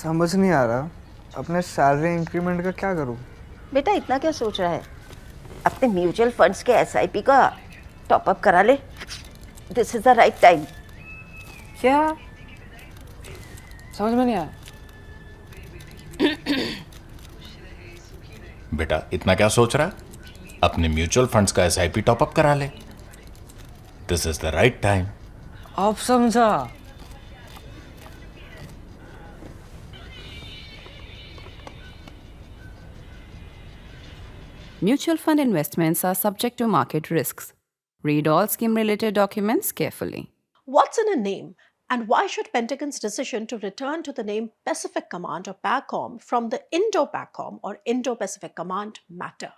समझ नहीं आ रहा अपने सैलरी इंक्रीमेंट का क्या करूं। बेटा इतना क्या सोच रहा है? अपने म्यूचुअल फंड्स के एसआईपी का टॉप अप करा ले। This is the right time. क्या? समझ में नहीं आया। बेटा इतना क्या सोच रहा है? अपने म्यूचुअल फंड्स का एसआईपी टॉपअप करा ले। This is the right time. अब समझा। Mutual fund investments are subject to market risks. Read all scheme-related documents carefully. What's in a name? And why should Pentagon's decision to return to the name Pacific Command or PACOM from the Indo-PACOM or Indo-Pacific Command matter?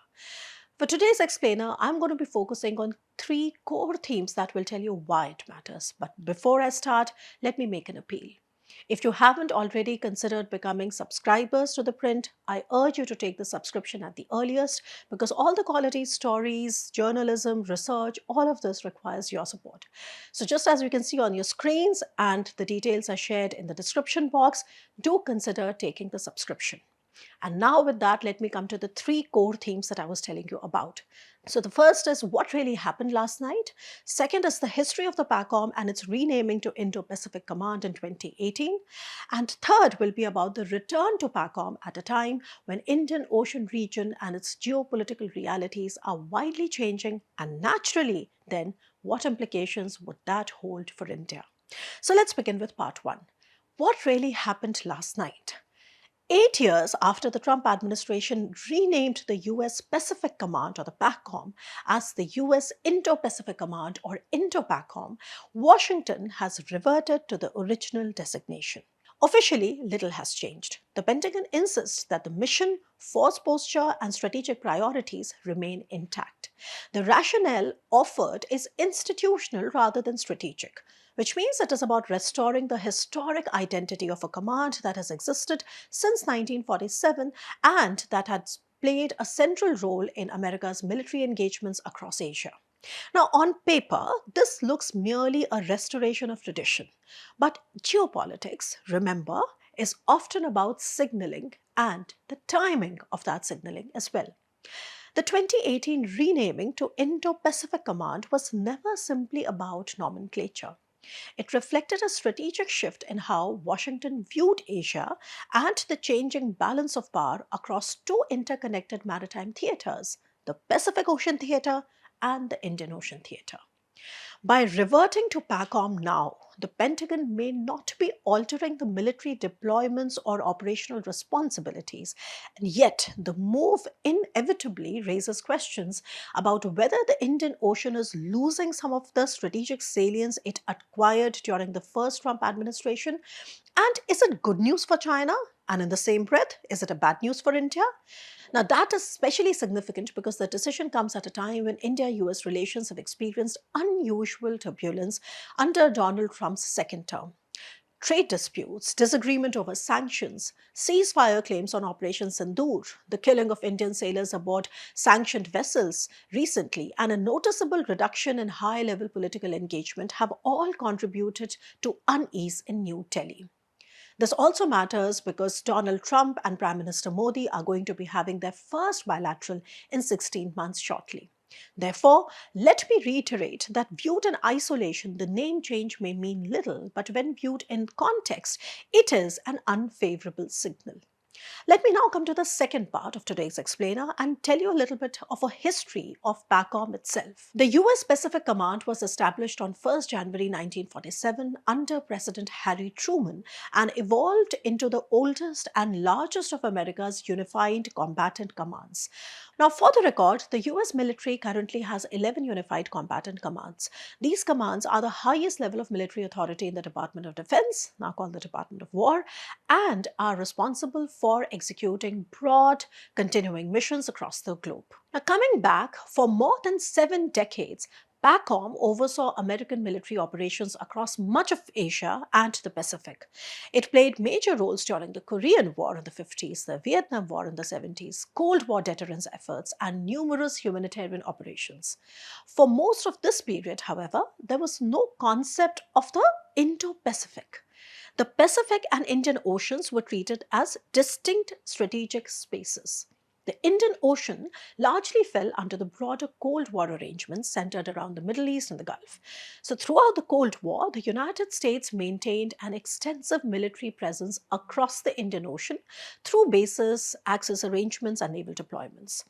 For today's explainer, I'm going to be focusing on 3 core themes that will tell you why it matters. But before I start, let me make an appeal. If you haven't already considered becoming subscribers to ThePrint, I urge you to take the subscription at the earliest because all the quality stories, journalism, research, all of this requires your support. So just as you can see on your screens and the details are shared in the description box, do consider taking the subscription. And now with that, let me come to the 3 core themes that I was telling you about. So the first is what really happened last night. Second is the history of the PACOM and its renaming to Indo-Pacific Command in 2018. And third will be about the return to PACOM at a time when Indian Ocean region and its geopolitical realities are widely changing, and naturally then what implications would that hold for India? So let's begin with part 1. What really happened last night? 8 years after the Trump administration renamed the US Pacific Command or the PACOM as the US Indo-Pacific Command or INDOPACOM, Washington has reverted to the original designation. Officially, little has changed. The Pentagon insists that the mission, force posture, and strategic priorities remain intact. The rationale offered is institutional rather than strategic, which means it is about restoring the historic identity of a command that has existed since 1947 and that has played a central role in America's military engagements across Asia. Now, on paper, this looks merely a restoration of tradition. But geopolitics, remember, is often about signaling and the timing of that signaling as well. The 2018 renaming to Indo-Pacific Command was never simply about nomenclature. It reflected a strategic shift in how Washington viewed Asia and the changing balance of power across 2 interconnected maritime theaters, the Pacific Ocean Theater and the Indian Ocean Theater. By reverting to PACOM now, the Pentagon may not be altering the military deployments or operational responsibilities, and yet the move inevitably raises questions about whether the Indian Ocean is losing some of the strategic salience it acquired during the first Trump administration. And is it good news for China? And in the same breath, is it a bad news for India? Now, that is especially significant because the decision comes at a time when India-US relations have experienced unusual turbulence under Donald Trump's second term. Trade disputes, disagreement over sanctions, ceasefire claims on Operation Sindoor, the killing of Indian sailors aboard sanctioned vessels recently, and a noticeable reduction in high-level political engagement have all contributed to unease in New Delhi. This also matters because Donald Trump and Prime Minister Modi are going to be having their first bilateral in 16 months shortly. Therefore, let me reiterate that viewed in isolation, the name change may mean little, but when viewed in context, it is an unfavorable signal. Let me now come to the second part of today's explainer and tell you a little bit of a history of PACOM itself. The US Pacific Command was established on 1st January 1947 under President Harry Truman and evolved into the oldest and largest of America's unified combatant commands. Now, for the record, the US military currently has 11 unified combatant commands. These commands are the highest level of military authority in the Department of Defense, now called the Department of War, and are responsible for executing broad, continuing missions across the globe. Now, coming back, for more than 7 decades, PACOM oversaw American military operations across much of Asia and the Pacific. It played major roles during the Korean War in the 50s, the Vietnam War in the 70s, Cold War deterrence efforts, and numerous humanitarian operations. For most of this period, however, there was no concept of the Indo-Pacific. The Pacific and Indian Oceans were treated as distinct strategic spaces. The Indian Ocean largely fell under the broader Cold War arrangements centered around the Middle East and the Gulf. So, throughout the Cold War, the United States maintained an extensive military presence across the Indian Ocean through bases, access arrangements, and naval deployments.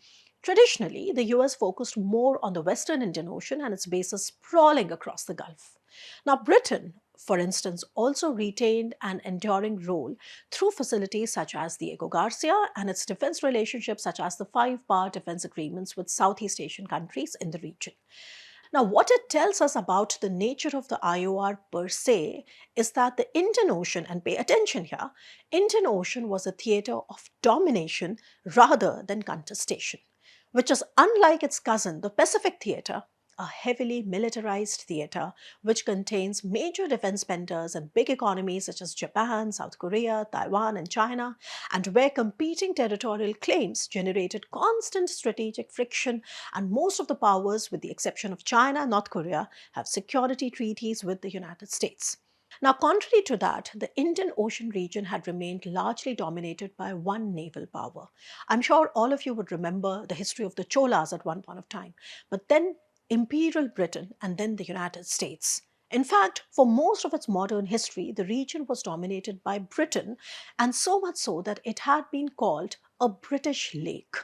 Traditionally, the US focused more on the Western Indian Ocean and its bases sprawling across the Gulf. Now, Britain, for instance, also retained an enduring role through facilities such as the Diego Garcia and its defense relationships such as the five-power defense agreements with Southeast Asian countries in the region. Now, what it tells us about the nature of the IOR per se is that the Indian Ocean, and pay attention here, Indian Ocean was a theater of domination rather than contestation, which is unlike its cousin, the Pacific Theater, a heavily militarized theater which contains major defense spenders and big economies such as Japan, South Korea, Taiwan, and China, and where competing territorial claims generated constant strategic friction, and most of the powers, with the exception of China and North Korea, have security treaties with the United States. Now, contrary to that, the Indian Ocean region had remained largely dominated by one naval power. I'm sure all of you would remember the history of the Cholas at one point of time, but then Imperial Britain and then the United States. In fact, for most of its modern history, the region was dominated by Britain, and so much so that it had been called a British lake.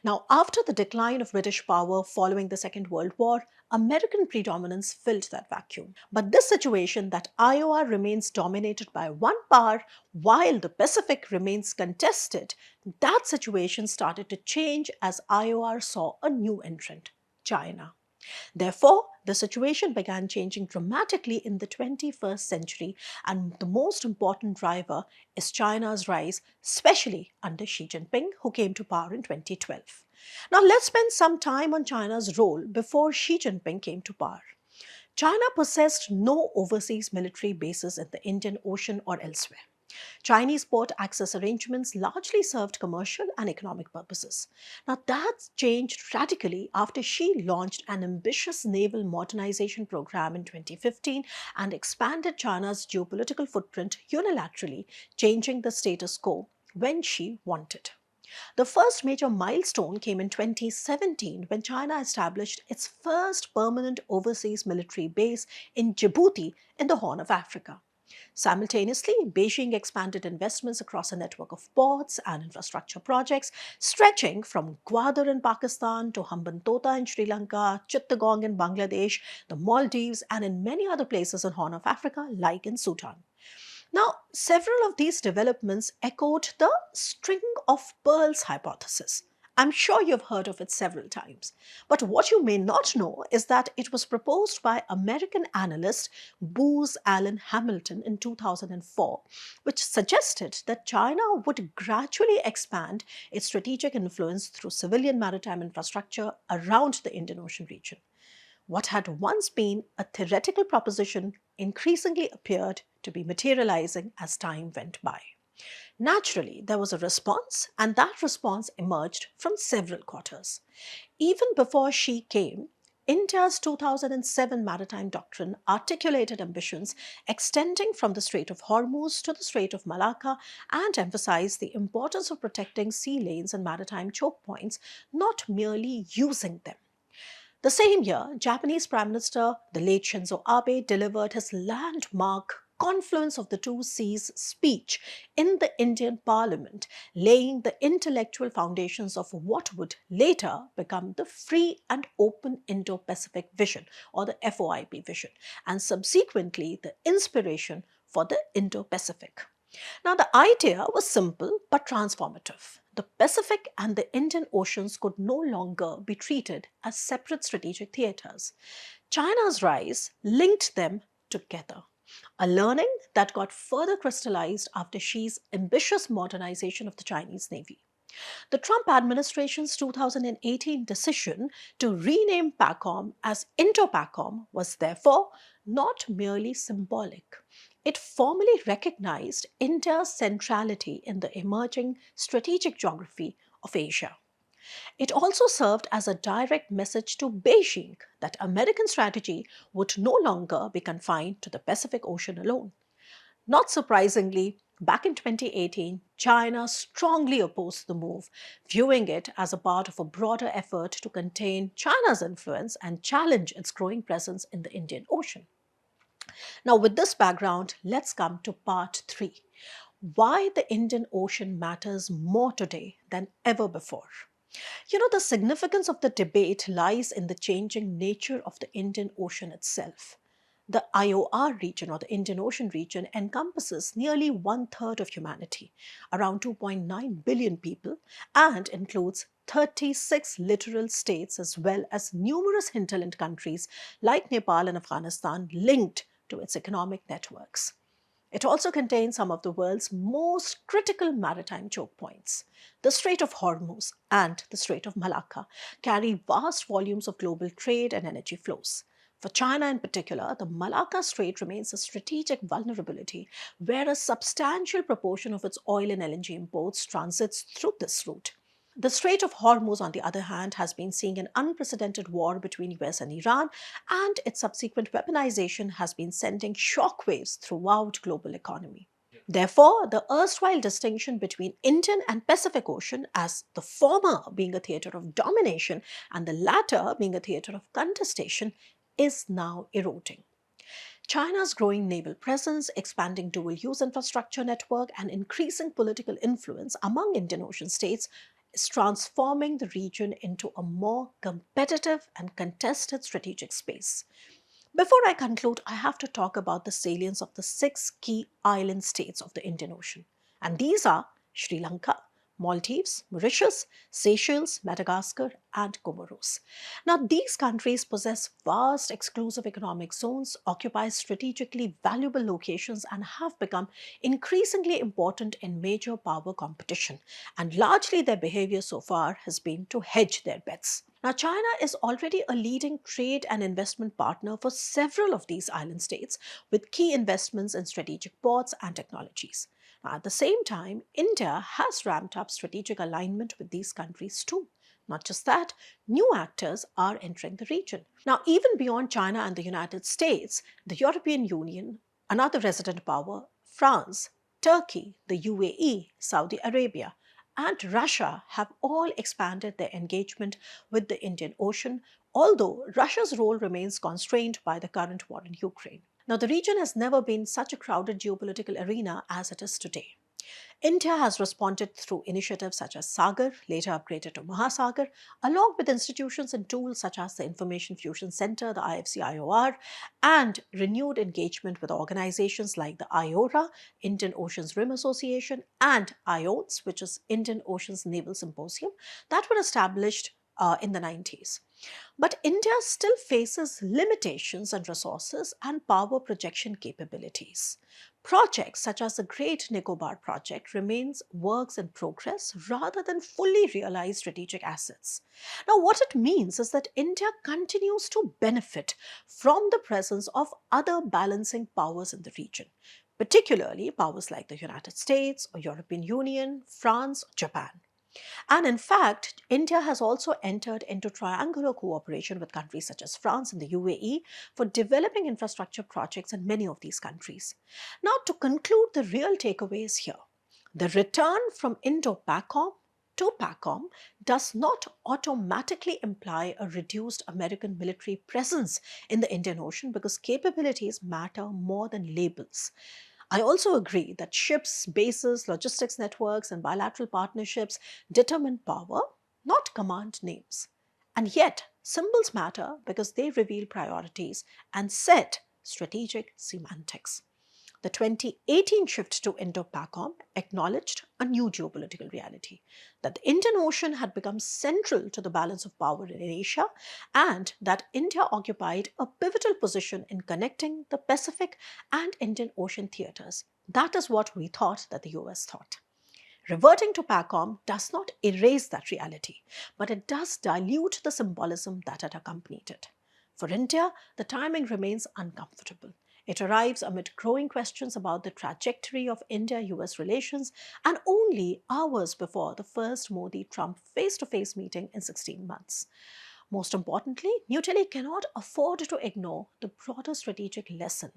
Now, after the decline of British power following the Second World War, American predominance filled that vacuum. But this situation, that IOR remains dominated by one power while the Pacific remains contested, that situation started to change as IOR saw a new entrant, China. Therefore, the situation began changing dramatically in the 21st century, and the most important driver is China's rise, especially under Xi Jinping, who came to power in 2012. Now, let's spend some time on China's role before Xi Jinping came to power. China possessed no overseas military bases in the Indian Ocean or elsewhere. Chinese port access arrangements largely served commercial and economic purposes. Now, that changed radically after Xi launched an ambitious naval modernization program in 2015 and expanded China's geopolitical footprint unilaterally, changing the status quo when Xi wanted. The first major milestone came in 2017 when China established its first permanent overseas military base in Djibouti in the Horn of Africa. Simultaneously, Beijing expanded investments across a network of ports and infrastructure projects stretching from Gwadar in Pakistan to Hambantota in Sri Lanka, Chittagong in Bangladesh, the Maldives, and in many other places in Horn of Africa like in Sudan. Now, several of these developments echoed the string of pearls hypothesis. I'm sure you've heard of it several times. But what you may not know is that it was proposed by American analyst Booz Allen Hamilton in 2004, which suggested that China would gradually expand its strategic influence through civilian maritime infrastructure around the Indian Ocean region. What had once been a theoretical proposition increasingly appeared to be materializing as time went by. Naturally, there was a response, and that response emerged from several quarters. Even before Xi came, India's 2007 maritime doctrine articulated ambitions extending from the Strait of Hormuz to the Strait of Malacca and emphasized the importance of protecting sea lanes and maritime choke points, not merely using them. The same year, Japanese Prime Minister, the late Shinzo Abe, delivered his landmark Confluence of the Two Seas speech in the Indian Parliament, laying the intellectual foundations of what would later become the Free and Open Indo-Pacific Vision, or the FOIP vision, and subsequently the inspiration for the Indo-Pacific. Now, the idea was simple but transformative. The Pacific and the Indian Oceans could no longer be treated as separate strategic theaters. China's rise linked them together, a learning that got further crystallized after Xi's ambitious modernization of the Chinese Navy. The Trump administration's 2018 decision to rename PACOM as INDOPACOM was therefore not merely symbolic. It formally recognized India's centrality in the emerging strategic geography of Asia. It also served as a direct message to Beijing that American strategy would no longer be confined to the Pacific Ocean alone. Not surprisingly, back in 2018, China strongly opposed the move, viewing it as a part of a broader effort to contain China's influence and challenge its growing presence in the Indian Ocean. Now, with this background, let's come to part 3. Why the Indian Ocean matters more today than ever before. The significance of the debate lies in the changing nature of the Indian Ocean itself. The IOR region, or the Indian Ocean region, encompasses nearly one-third of humanity, around 2.9 billion people, and includes 36 littoral states as well as numerous hinterland countries like Nepal and Afghanistan linked to its economic networks. It also contains some of the world's most critical maritime choke points. The Strait of Hormuz and the Strait of Malacca carry vast volumes of global trade and energy flows. For China in particular, the Malacca Strait remains a strategic vulnerability where a substantial proportion of its oil and LNG imports transits through this route. The Strait of Hormuz, on the other hand, has been seeing an unprecedented war between US and Iran, and its subsequent weaponization has been sending shockwaves throughout global economy. Therefore, the erstwhile distinction between Indian and Pacific Ocean, as the former being a theater of domination and the latter being a theater of contestation, is now eroding. China's growing naval presence, expanding dual-use infrastructure network, and increasing political influence among Indian Ocean states is transforming the region into a more competitive and contested strategic space. Before I conclude, I have to talk about the salience of the 6 key island states of the Indian Ocean. And these are Sri Lanka, Maldives, Mauritius, Seychelles, Madagascar, and Comoros. Now, these countries possess vast exclusive economic zones, occupy strategically valuable locations, and have become increasingly important in major power competition. And largely their behavior so far has been to hedge their bets. Now, China is already a leading trade and investment partner for several of these island states, with key investments in strategic ports and technologies. Now, at the same time, India has ramped up strategic alignment with these countries too. Not just that, new actors are entering the region. Now, even beyond China and the United States, the European Union, another resident power, France, Turkey, the UAE, Saudi Arabia, and Russia have all expanded their engagement with the Indian Ocean, although Russia's role remains constrained by the current war in Ukraine. Now, the region has never been such a crowded geopolitical arena as it is today. India has responded through initiatives such as Sagar, later upgraded to Mahasagar, along with institutions and tools such as the Information Fusion Center, the IFC-IOR, and renewed engagement with organizations like the IORA, Indian Oceans Rim Association, and IONS, which is Indian Oceans Naval Symposium, that were established in the 90s. But India still faces limitations in resources and power projection capabilities. Projects such as the Great Nicobar project remains works in progress rather than fully realized strategic assets. Now, what it means is that India continues to benefit from the presence of other balancing powers in the region, particularly powers like the United States or European Union, France, or Japan. And in fact, India has also entered into triangular cooperation with countries such as France and the UAE for developing infrastructure projects in many of these countries. Now, to conclude the real takeaways here, the return from Indo-PACOM to PACOM does not automatically imply a reduced American military presence in the Indian Ocean because capabilities matter more than labels. I also agree that ships, bases, logistics networks, and bilateral partnerships determine power, not command names. And yet, symbols matter because they reveal priorities and set strategic semantics. The 2018 shift to Indo-PACOM acknowledged a new geopolitical reality, that the Indian Ocean had become central to the balance of power in Asia, and that India occupied a pivotal position in connecting the Pacific and Indian Ocean theaters. That is what we thought that the US thought. Reverting to PACOM does not erase that reality, but it does dilute the symbolism that had accompanied it. For India, the timing remains uncomfortable. It arrives amid growing questions about the trajectory of India-US relations and only hours before the first Modi-Trump face-to-face meeting in 16 months. Most importantly, New Delhi cannot afford to ignore the broader strategic lesson.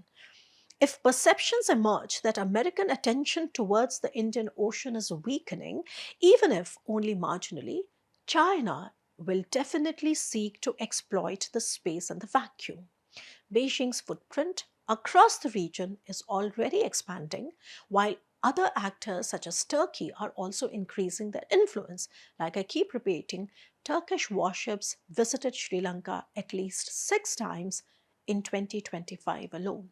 If perceptions emerge that American attention towards the Indian Ocean is weakening, even if only marginally, China will definitely seek to exploit the space and the vacuum. Beijing's footprint across the region is already expanding, while other actors such as Turkey are also increasing their influence. Like I keep repeating, Turkish warships visited Sri Lanka at least 6 times in 2025 alone.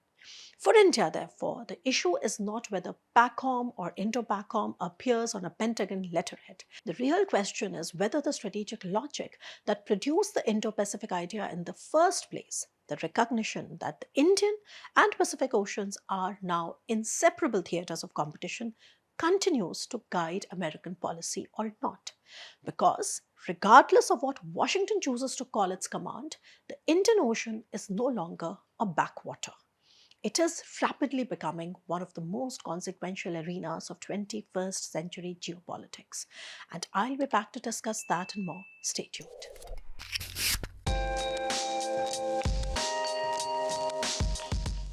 For India, therefore, the issue is not whether PACOM or INDOPACOM appears on a Pentagon letterhead. The real question is whether the strategic logic that produced the Indo-Pacific idea in the first place, the recognition that the Indian and Pacific Oceans are now inseparable theaters of competition, continues to guide American policy or not. Because, regardless of what Washington chooses to call its command, the Indian Ocean is no longer a backwater. It is rapidly becoming one of the most consequential arenas of 21st century geopolitics. And I'll be back to discuss that and more. Stay tuned.